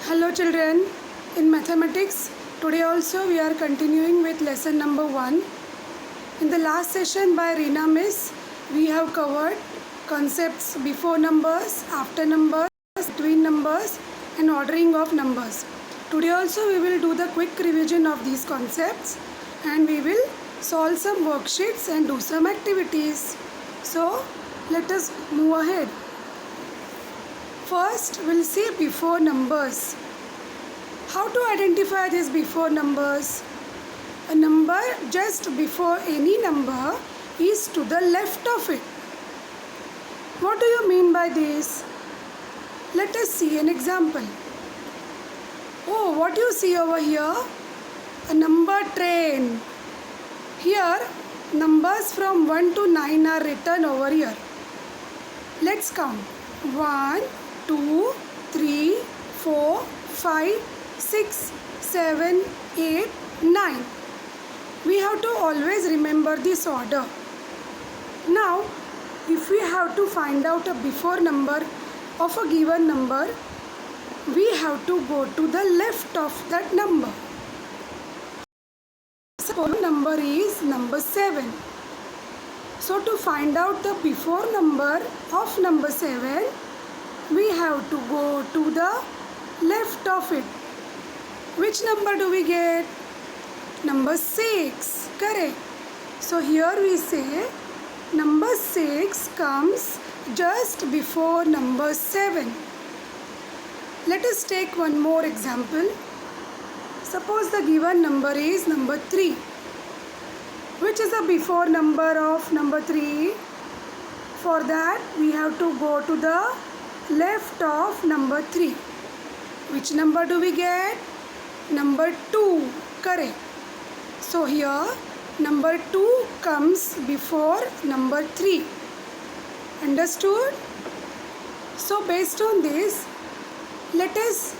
Hello children, in mathematics, today also we are continuing with lesson number 1. In the last session by Reena Miss, we have covered concepts before numbers, after numbers, between numbers and ordering of numbers. Today also we will do the quick revision of these concepts and we will solve some worksheets and do some activities. So let us move ahead. First, we'll see before numbers. How to identify these before numbers? A number just before any number is to the left of it. What do you mean by this? Let us see an example. Oh, what you see over here? A number train. Here, numbers from 1 to 9 are written over here. Let's count. 1, 2, 3, 4, 5, 6, 7, 8, 9. We have to always remember this order. Now, if we have to find out a before number of a given number, we have to go to the left of that number. Suppose number is number 7. So to find out the before number of number 7, we have to go to the left of it. Which number do we get? Number 6. Correct. So here we say number 6 comes just before number 7. Let us take one more example. Suppose the given number is number 3. Which is the before number of number 3? For that we have to go to the left of number 3. Which number do we get? Number 2. Correct. So here number 2 comes before number 3. Understood? So based on this, let us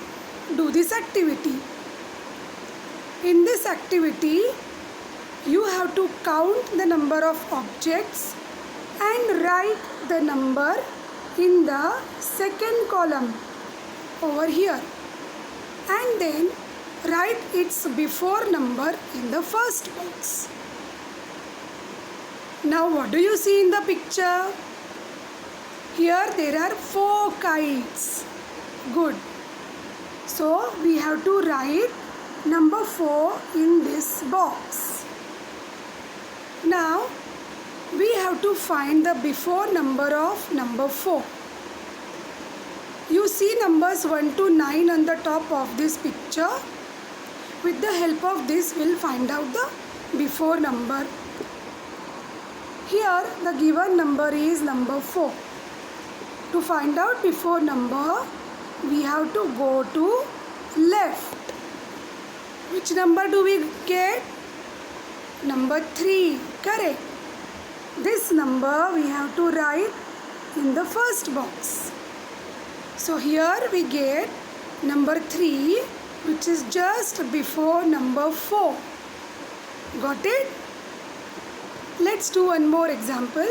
do this activity. In this activity, you have to count the number of objects and write the number in the second column over here, and then write its before number in the first box. Now what do you see in the picture? Here there are 4 kites. Good. So we have to write number 4 in this box. Now we have to find the before number of number 4. You see numbers 1 to 9 on the top of this picture. With the help of this, we'll find out the before number. Here the given number is number 4. To find out before number, we have to go to left. Which number do we get? Number 3. Correct. This number we have to write in the first box. So here we get number 3, which is just before number 4. Got it? Let's do one more example.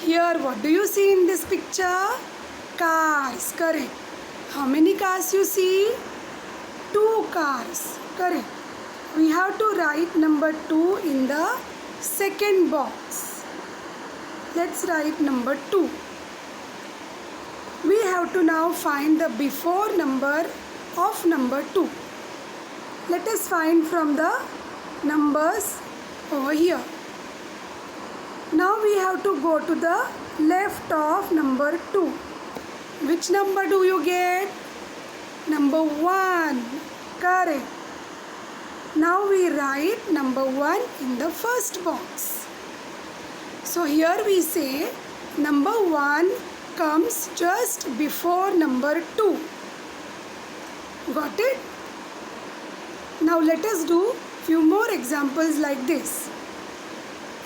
Here what do you see in this picture? Cars. Correct. How many cars you see? 2 cars. Correct. We have to write number 2 in the second box. Let's write number 2. We have to now find the before number of number 2. Let us find from the numbers over here. Now we have to go to the left of number 2. Which number do you get? Number 1. Correct. Now we write number 1 in the first box. So here we say number 1 comes just before number 2. Got it? Now let us do few more examples like this.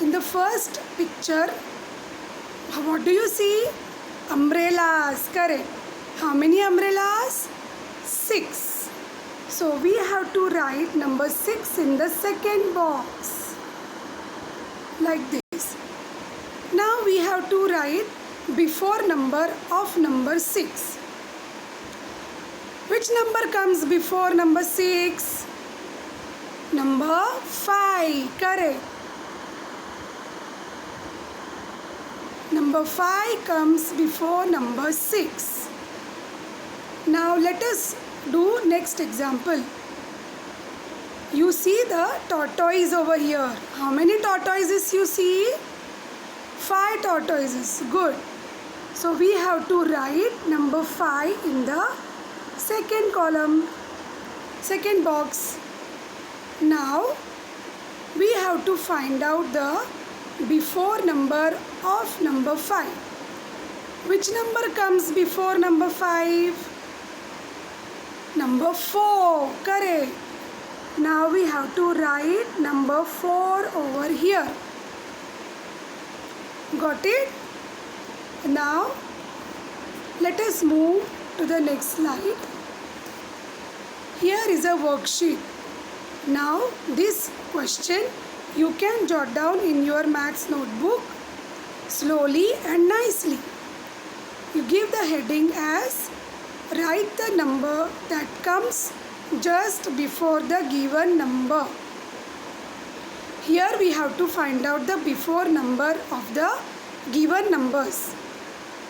In the first picture, what do you see? Umbrellas. Correct. How many umbrellas? 6. So we have to write number 6 in the second box. Like this. Now we have to write before number of number 6? Which number comes before number 6? Number 5, correct. Number 5 comes before number 6. Now let us do next example. You see the tortoise over here. How many tortoises you see? 5 tortoises. Good. So we have to write number 5 in the second column, second box. Now we have to find out the before number of number 5. Which number comes before number 5? Number 4, correct. Now we have to write number 4 over here. Got it? Now let us move to the next slide. Here is a worksheet. Now this question you can jot down in your maths notebook slowly and nicely. You give the heading as write the number that comes just before the given number. Here we have to find out the before number of the given numbers.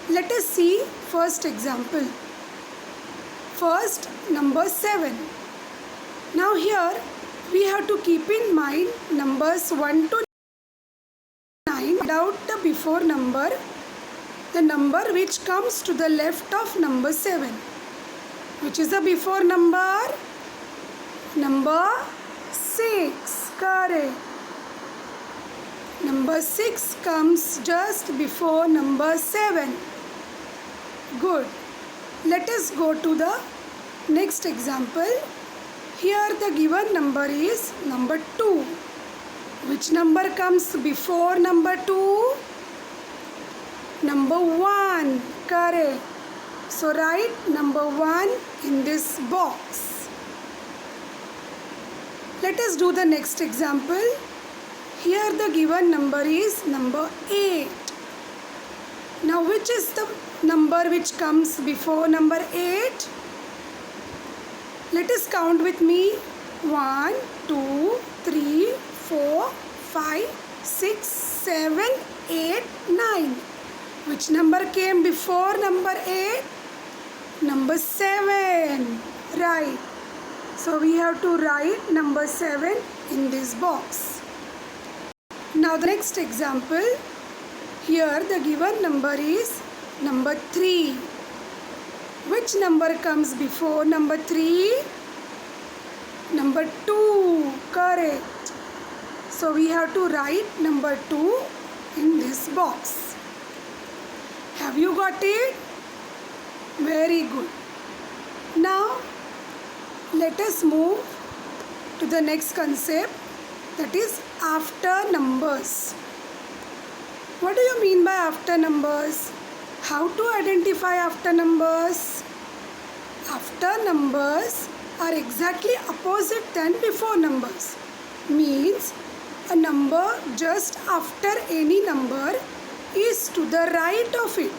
Let us see first example. First, number 7. Now here we have to keep in mind numbers 1 to 9 without the before number, the number which comes to the left of number 7. Which is the before number? Number 6, correct. Number 6 comes just before number 7. Good. Let us go to the next example. Here the given number is number 2. Which number comes before number 2? Number 1, correct. So write number 1 in this box. Let us do the next example. Here the given number is number 8. Now which is the number which comes before number 8? Let us count with me. 1, 2, 3, 4, 5, 6, 7, 8, 9. Which number came before number 8? Number 7. Right. So we have to write number 7 in this box. Now the next example. Here the given number is number 3. Which number comes before number 3? Number 2. Correct. So we have to write number 2 in this box. Have you got it? Very good. Now let us move to the next concept, that is after numbers. What do you mean by after numbers? How to identify after numbers? After numbers are exactly opposite than before numbers. Means a number just after any number is to the right of it.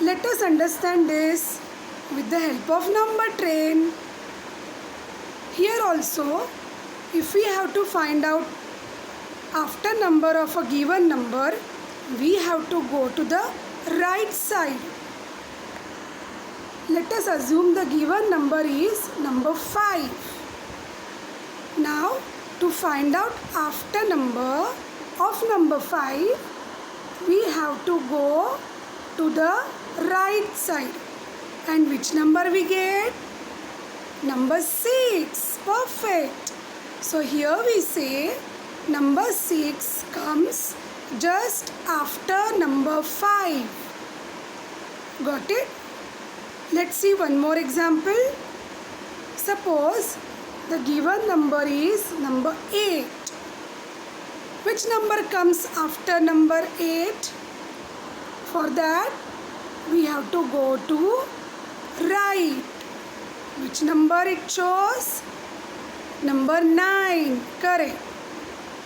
Let us understand this with the help of number train. Here also, if we have to find out after number of a given number, we have to go to the right side. Let us assume the given number is number 5. Now, to find out after number of number 5, we have to go to the right side. And which number we get? Number 6. Perfect. So here we say number 6 comes just after number 5. Got it? Let's see one more example. Suppose the given number is number 8. Which number comes after number 8? For that, we have to go to right. Which number it shows? Number 9. Correct.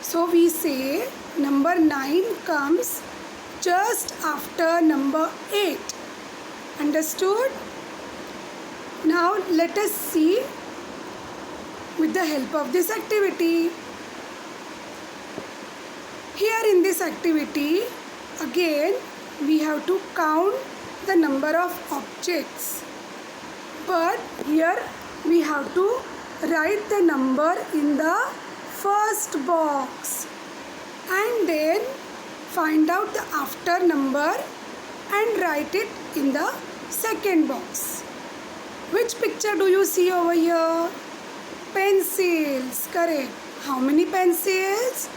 So we say number 9 comes just after number 8. Understood? Now let us see with the help of this activity. Here in this activity, again we have to count the number of objects. But here we have to write the number in the first box and then find out the after number and write it in the second box. Which picture do you see over here? Pencils, correct. How many pencils?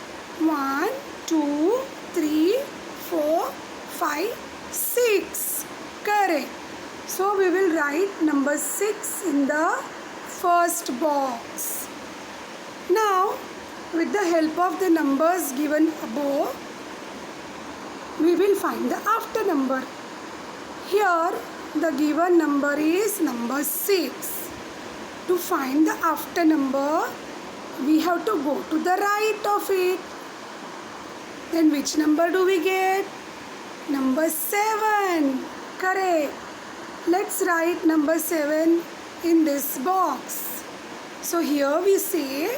1, 2, 3, 4, 5, 6. Correct. So we will write number 6 in the first box. Now, with the help of the numbers given above, we will find the after number. Here, the given number is number 6. To find the after number, we have to go to the right of it. Then which number do we get? Number 7. Correct. Let's write number 7 in this box. So here we say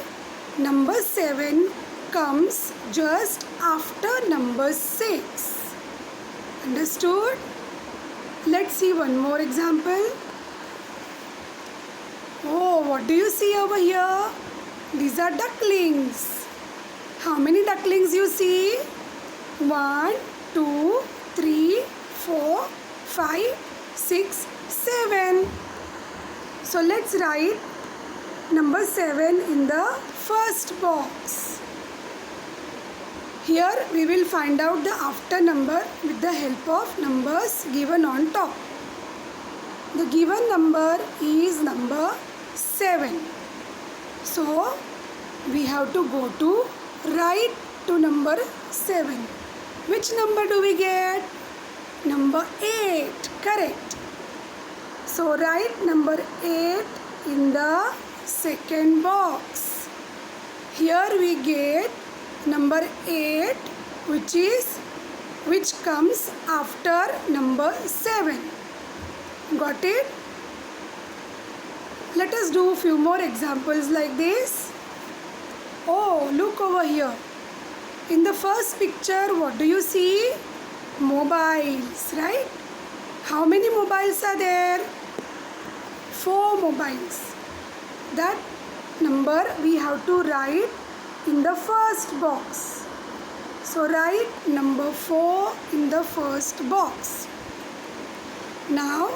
number 7 comes just after number 6. Understood? Let's see one more example. Oh, what do you see over here? These are ducklings. How many ducklings you see? 1, 2, 3, 4, 5, 6, 7. So let's write number 7 in the first box. Here we will find out the after number with the help of numbers given on top. The given number is number 7. So we have to go to right to number 7. Which number do we get? Number 8. Correct. So write number 8 in the second box. Here we get number 8 which comes after number 7. Got it? Let us do a few more examples like this. Oh, look over here. In the first picture, what do you see? Mobiles, right? How many mobiles are there? 4 mobiles. That number we have to write in the first box. So write number 4 in the first box. Now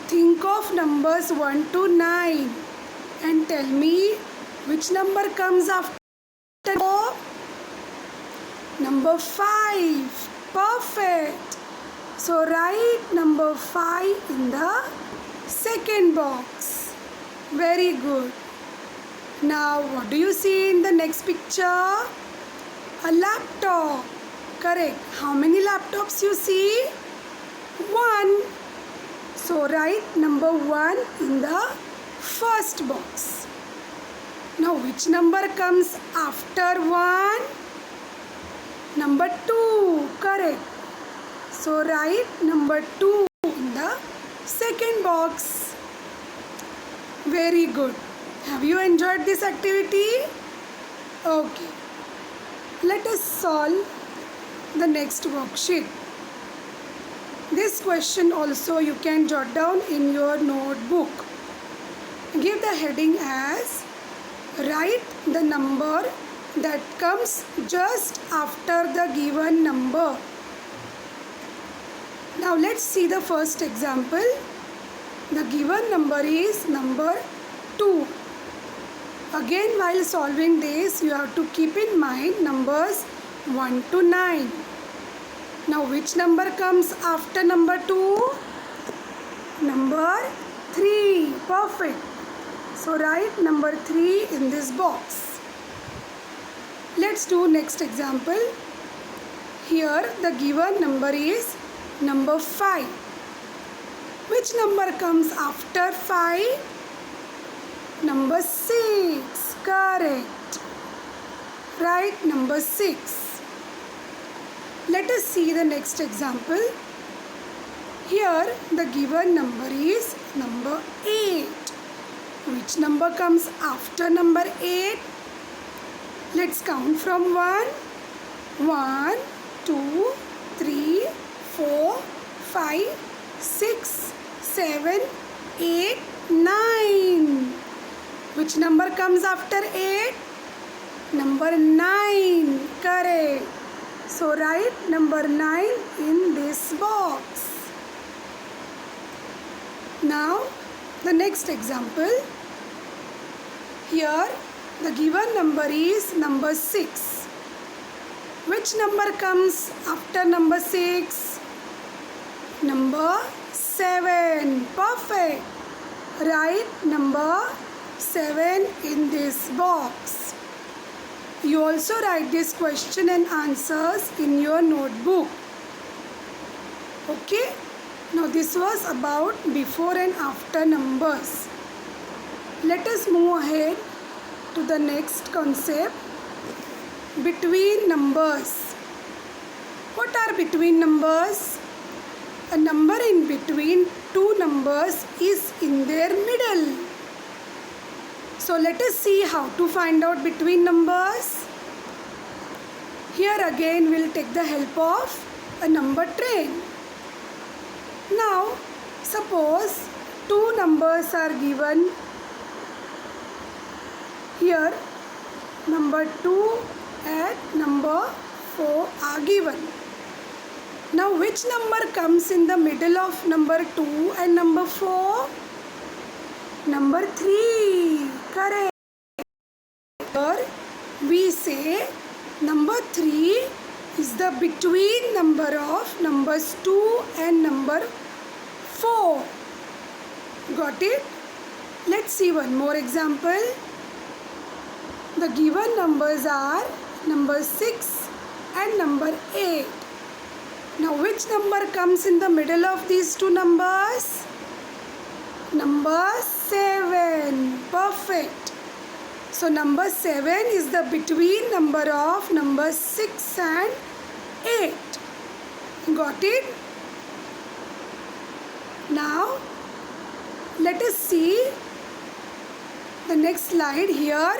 think of numbers 1 to 9 and tell me which number comes after 4? Number 5. Perfect. So write number 5 in the second box. Very good. Now what do you see in the next picture? A laptop. Correct. How many laptops you see? 1. So write number 1 in the first box. Now which number comes after 1? Number 2. Correct. So write number 2 in the second box. Very good. Have you enjoyed this activity? Okay. Let us solve the next worksheet. This question also you can jot down in your notebook. Give the heading as write the number that comes just after the given number. Now let's see the first example. The given number is number 2. Again, while solving this, you have to keep in mind numbers 1 to 9. Now which number comes after number 2? Number 3. Perfect. So write number 3 in this box. Let's do next example. Here the given number is number 5. Which number comes after 5? Number 6. Correct. Write number 6. Let us see the next example. Here the given number is number 8. Which number comes after number 8? Let's count from 1. 1, 2, 3, 4, 5, 6, 7, 8, 9. Which number comes after 8? Number 9. Correct. So write number 9 in this box. Now the next example. Here the given number is number 6. Which number comes after number 6? Number 7. Perfect. Write number 7 in this box. You also write this question and answers in your notebook. Okay. Now this was about before and after numbers. Let us move ahead to the next concept. Between numbers. What are between numbers? A number in between two numbers is in their middle. So let us see how to find out between numbers. Here again we'll take the help of a number train. Now suppose two numbers are given. Here number 2 and number 4 are given. Now which number comes in the middle of number 2 and number 4? Number 3. Correct. Here we say number 3 is the between number of numbers 2 and number 4. Got it? Let's see one more example. The given numbers are number 6 and number 8. Now which number comes in the middle of these two numbers? Number 7. Perfect. So number 7 is the between number of number 6 and 8. Got it? Now let us see the next slide. Here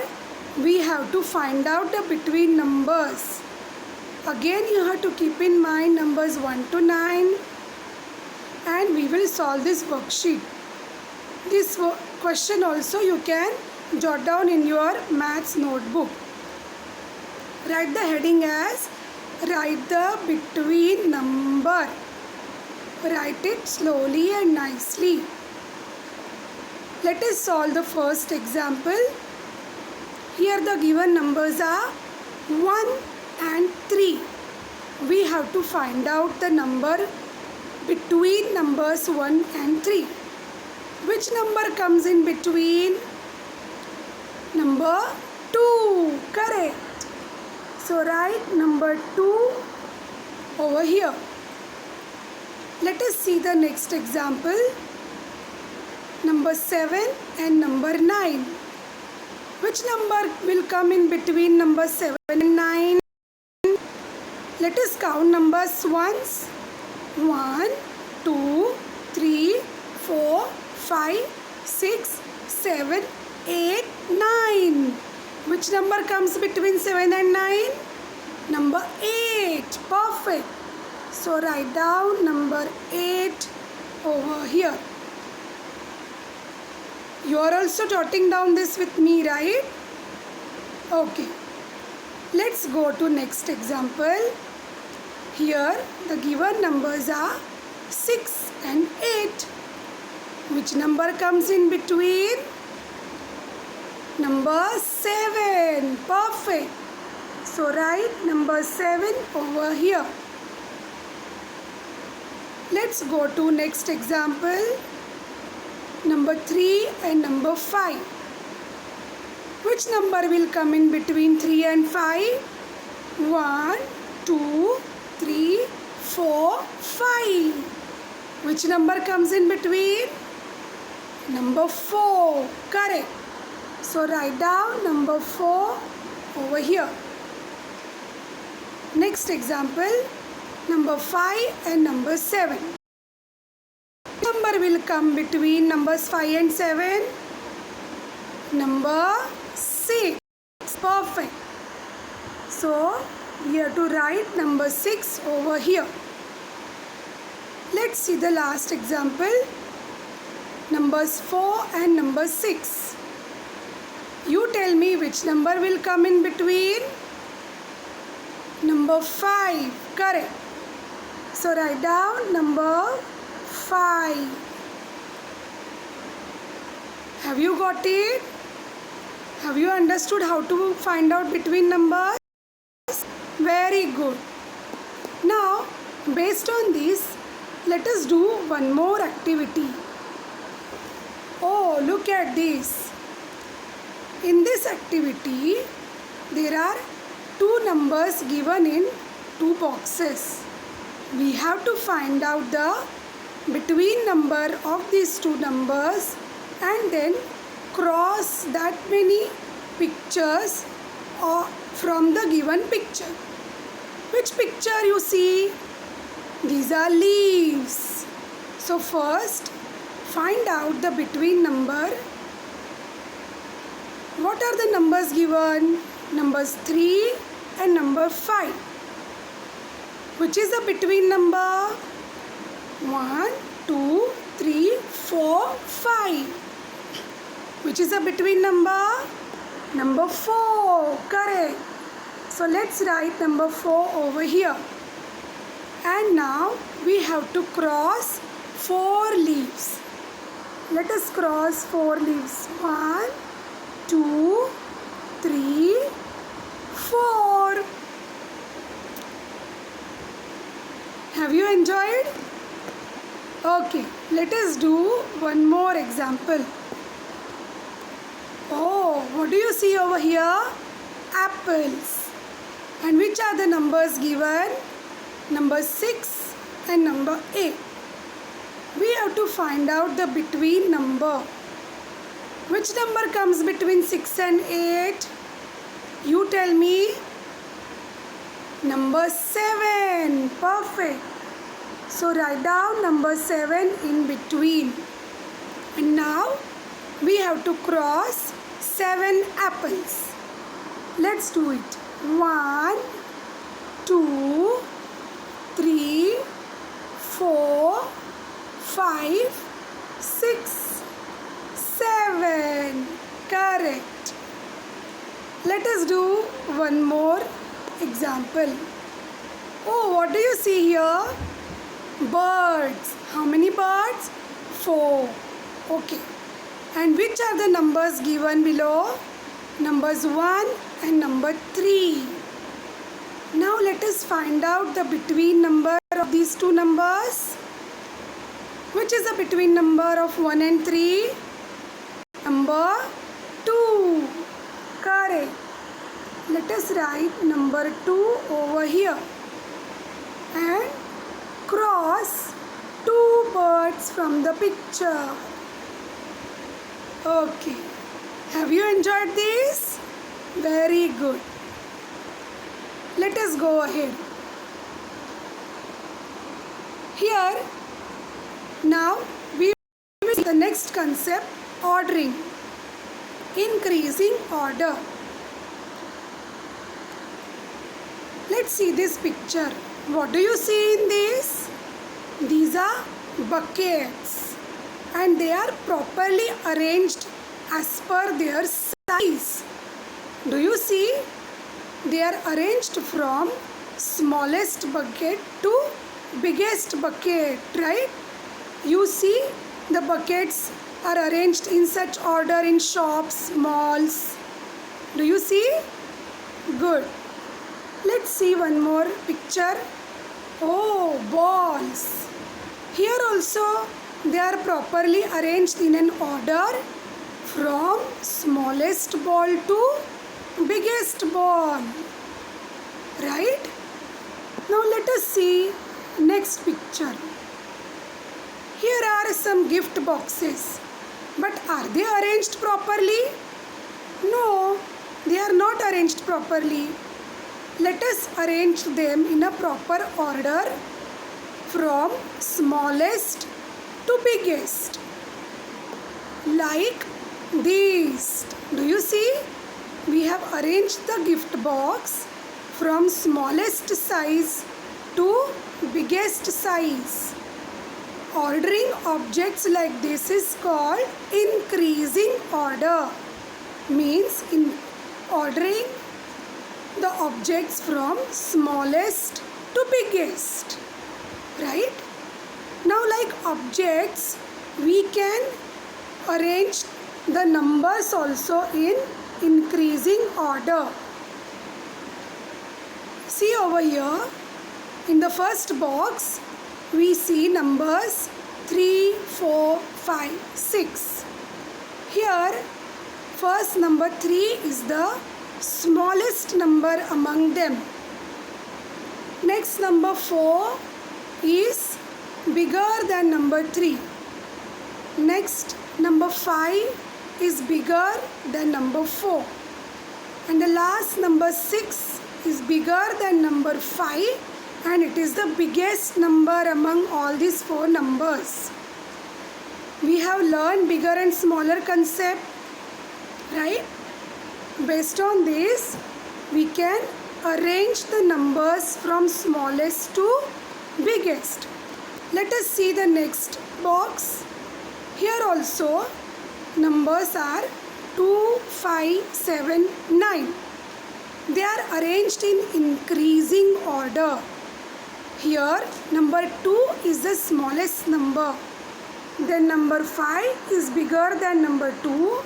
we have to find out the between numbers. Again you have to keep in mind numbers 1 to 9 and we will solve this worksheet. This question also you can jot down in your maths notebook. Write the heading as write the between number. Write it slowly and nicely. Let us solve the first example. Here the given numbers are 1 and 3. We have to find out the number between numbers 1 and 3. Which number comes in between? Number 2. Correct. So write number 2 over here. Let us see the next example. Number 7 and number 9. Which number will come in between number 7 and 9? Let us count numbers once. 1, 2, 3, 4, 5, 6, 7, 8, 9. Which number comes between 7 and 9? Number 8. Perfect. So write down number 8 over here. You are also jotting down this with me, right? Okay. Let's go to next example. Here the given numbers are 6 and 8. Which number comes in between? Number 7. Perfect. So write number 7 over here. Let's go to next example. Number 3 and number 5. Which number will come in between 3 and 5? 1, 2, 3, 4, 5. Which number comes in between? Number 4. Correct. So write down number 4 over here. Next example. number 5 and number 7. Number will come between numbers 5 and 7. Number 6. Perfect. So we have to write number 6 over here. Let's see the last example. Numbers 4 and number 6. You tell me which number will come in between. Number 5. Correct. So write down number 5. Have you got it? Have you understood how to find out between numbers? Very good. Now, based on this, let us do one more activity. Oh, look at this. In this activity, there are two numbers given in two boxes. We have to find out the between number of these two numbers and then cross that many pictures from the given picture. Which picture you see? These are leaves. So first, find out the between number. What are the numbers given? Numbers 3 and number 5. Which is the between number? 1, 2, 3, 4, 5. Which is the between number? Number 4. Correct. So let's write number 4 over here. And now we have to cross 4 leaves. Let us cross 4 leaves. 1, 2, 3, 4. Have you enjoyed? Okay, let us do one more example. Oh, what do you see over here? Apples. And which are the numbers given? Number 6 and number 8. We have to find out the between number. Which number comes between 6 and 8? You tell me. Number 7. Perfect. So write down number 7 in between. And now we have to cross 7 apples. Let's do it. 1, 2, 3, 4, 5, 6, 7. Correct. Let us do one more example. Oh, what do you see here? Birds. How many birds? 4. Okay. And which are the numbers given below? Numbers 1 and number 3. Now let us find out the between number of these two numbers. Which is the between number of 1 and 3? Number 2. Correct. Let us write number 2 over here. And cross 2 birds from the picture. Okay. Have you enjoyed this? Very good. Let us go ahead. Here, now we will see the next concept, ordering. Increasing order. Let's see this picture. What do you see in this? These are buckets and they are properly arranged as per their size. Do you see? They are arranged from smallest bucket to biggest bucket, right? You see the buckets are arranged in such order in shops, malls. Do you see? Good. Let's see one more picture. Oh, balls. Here also they are properly arranged in an order from smallest ball to biggest ball. Right? Now let us see next picture. Here are some gift boxes. But are they arranged properly? No, they are not arranged properly. Let us arrange them in a proper order from smallest to biggest. Like this. Do you see? We have arranged the gift box from smallest size to biggest size. Ordering objects like this is called increasing order. Means in ordering the objects from smallest to biggest. Right? Now, like objects, we can arrange the numbers also in increasing order. See over here, in the first box, we see numbers 3, 4, 5, 6. Here, first number 3 is the smallest number among them. Next number 4 is bigger than number 3. Next number 5 is bigger than number 4. And the last number 6 is bigger than number 5. And it is the biggest number among all these 4 numbers. We have learned bigger and smaller concept, right? Based on this, we can arrange the numbers from smallest to biggest. Let us see the next box. Here also, numbers are 2, 5, 7, 9. They are arranged in increasing order. Here, number 2 is the smallest number. Then number 5 is bigger than number 2.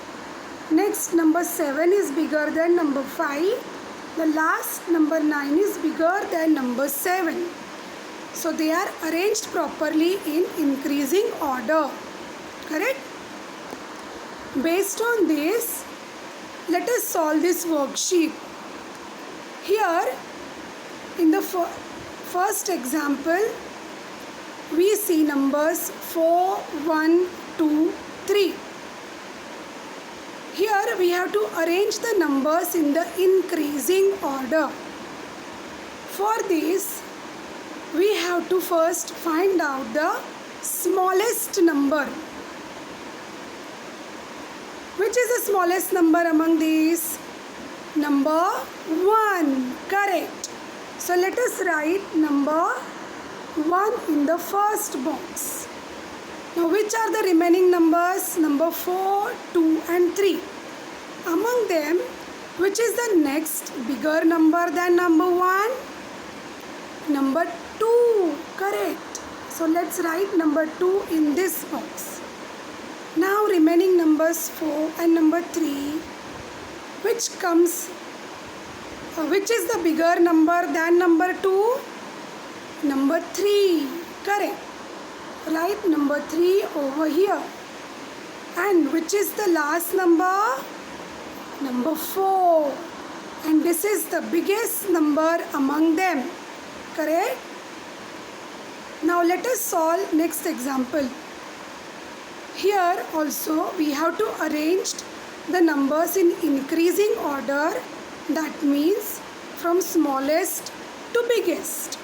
Next, number 7 is bigger than number 5. The last, number 9 is bigger than number 7. So, they are arranged properly in increasing order. Correct? Based on this, let us solve this worksheet. Here, in the first example, we see numbers 4, 1, 2, 3. Here we have to arrange the numbers in the increasing order. For this, we have to first find out the smallest number. Which is the smallest number among these? Number 1. Correct. So let us write number 1 in the first box. Now which are the remaining numbers? Number 4, 2 and 3. Among them, which is the next bigger number than number 1? Number 2. Correct. So let's write number 2 in this box. Now remaining numbers 4 and number 3. Which is the bigger number than number 2? Number 3. Correct. Write number 3 over here. And which is the last number? Number 4. And this is the biggest number among them. Correct? Now let us solve next example. Here also we have to arrange the numbers in increasing order. That means from smallest to biggest.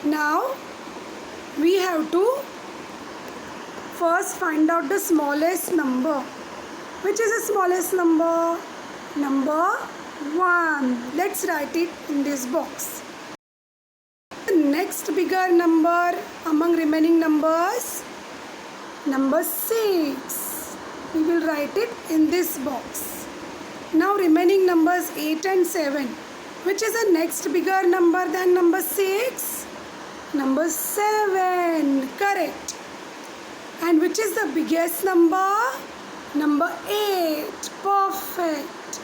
Now we have to first find out the smallest number. Which is the smallest number? Number 1. Let's write it in this box. The next bigger number among remaining numbers? Number 6. We will write it in this box. Now remaining numbers 8 and 7. Which is the next bigger number than number 6? Number 7. Correct. And which is the biggest number? Number 8. Perfect.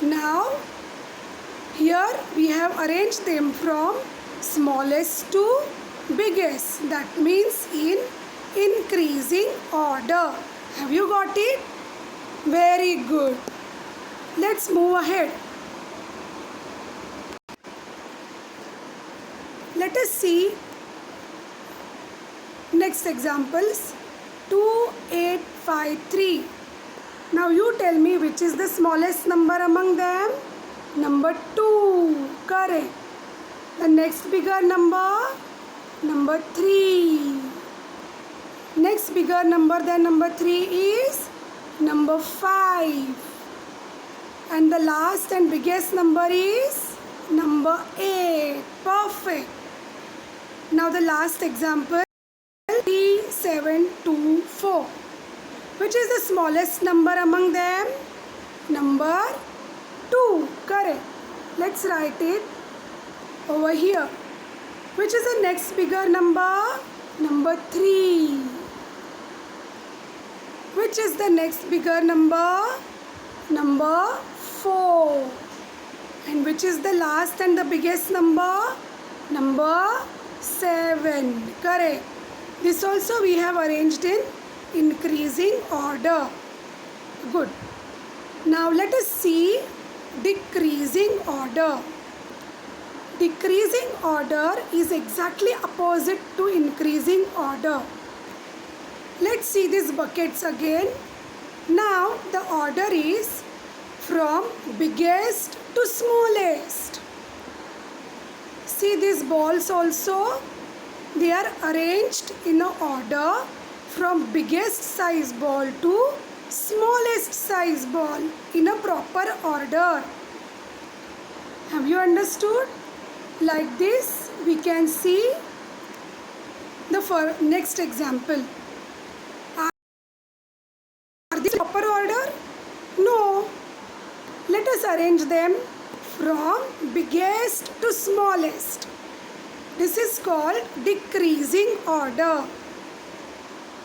Now here we have arranged them from smallest to biggest. That means in increasing order. Have you got it? Very good. Let's move ahead. Let us see next examples. 2, 8, 5, 3. Now you tell me which is the smallest number among them? number 2. Correct. The next bigger number, number 3. Next bigger number than number 3 is number 5. And the last and biggest number is number 8. Perfect. Now the last example, 3, 7, 2, 4. Which is the smallest number among them? Number 2. Correct. Let's write it over here. Which is the next bigger number? Number 3. Which is the next bigger number? Number 4. And which is the last and the biggest number? Number 7. Correct. This also we have arranged in increasing order. Good. Now let us see decreasing order. Decreasing order is exactly opposite to increasing order. Let's see these buckets again. Now the order is from biggest to smallest. See these balls also, they are arranged in a order from biggest size ball to smallest size ball in a proper order. Have you understood? Like this we can see the next example. Are these proper order? No. Let us arrange them from biggest to smallest. This is called decreasing order.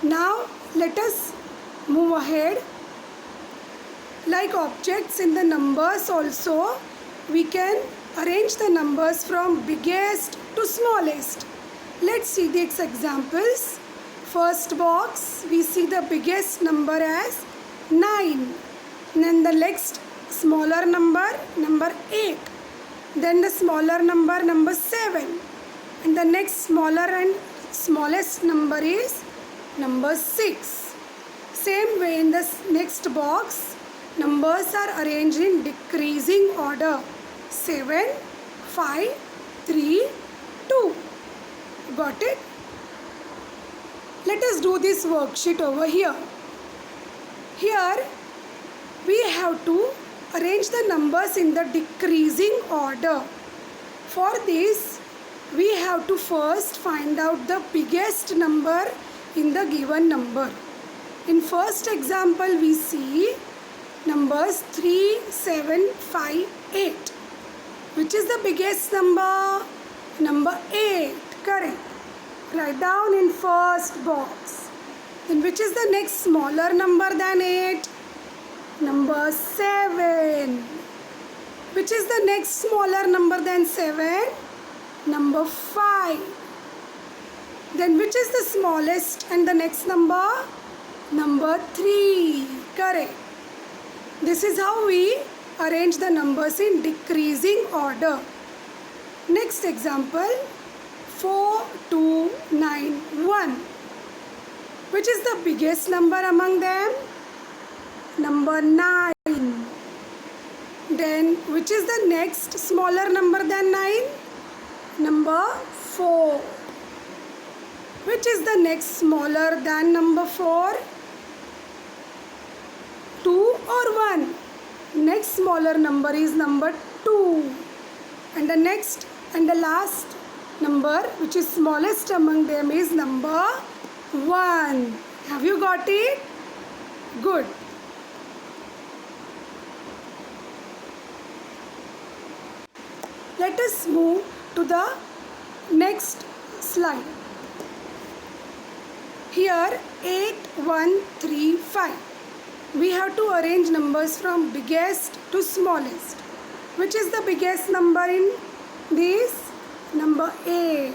Now let us move ahead. Like objects in the numbers also, we can arrange the numbers from biggest to smallest. Let's see these examples. First box, we see the biggest number as 9. Then the next smaller number, number 8. Then the smaller number, number 7. And the next smaller and smallest number is number 6. Same way in the next box, numbers are arranged in decreasing order. 7, 5, 3, 2. Got it? Let us do this worksheet over here. Here we have to arrange the numbers in the decreasing order. For this, we have to first find out the biggest number in the given number. In first example, we see numbers 3, 7, 5, 8. Which is the biggest number? Number 8. Correct. Write down in first box. Then which is the next smaller number than 8? Number 7. Which is the next smaller number than 7? Number 5. Then which is the smallest and the next number? Number 3. Correct. This is how we arrange the numbers in decreasing order. Next example, 4, 2, 9, 1. Which is the biggest number among them? Number 9. Then which is the next smaller number than 9? Number 4. Which is the next smaller than number 4? 2 or 1? Next smaller number is number 2. And the next and the last number which is smallest among them is number 1. Have you got it? Good. Let us move to the next slide. Here 8, 1, 3, 5. We have to arrange numbers from biggest to smallest. Which is the biggest number in this? Number 8.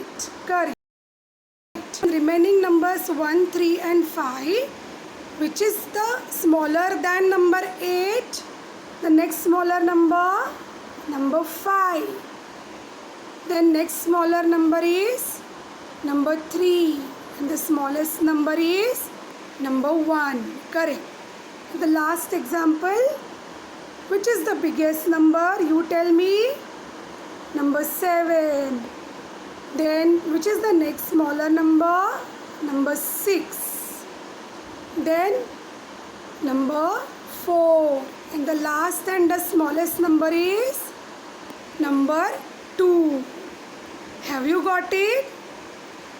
Correct. Remaining numbers 1, 3 and 5. Which is the smaller than number 8? The next smaller number? Number 5. Then next smaller number is number 3. And the smallest number is number 1. Correct. The last example, Which is the biggest number? You tell me. Number 7. Then which is the next smaller number? Number 6. Then number 4. And the last and the smallest number is number 2. Have you got it?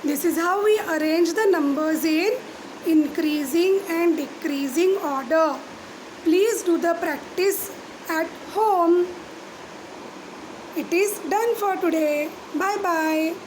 This is how we arrange the numbers in increasing and decreasing order. Please do the practice at home. It is done for today. Bye bye.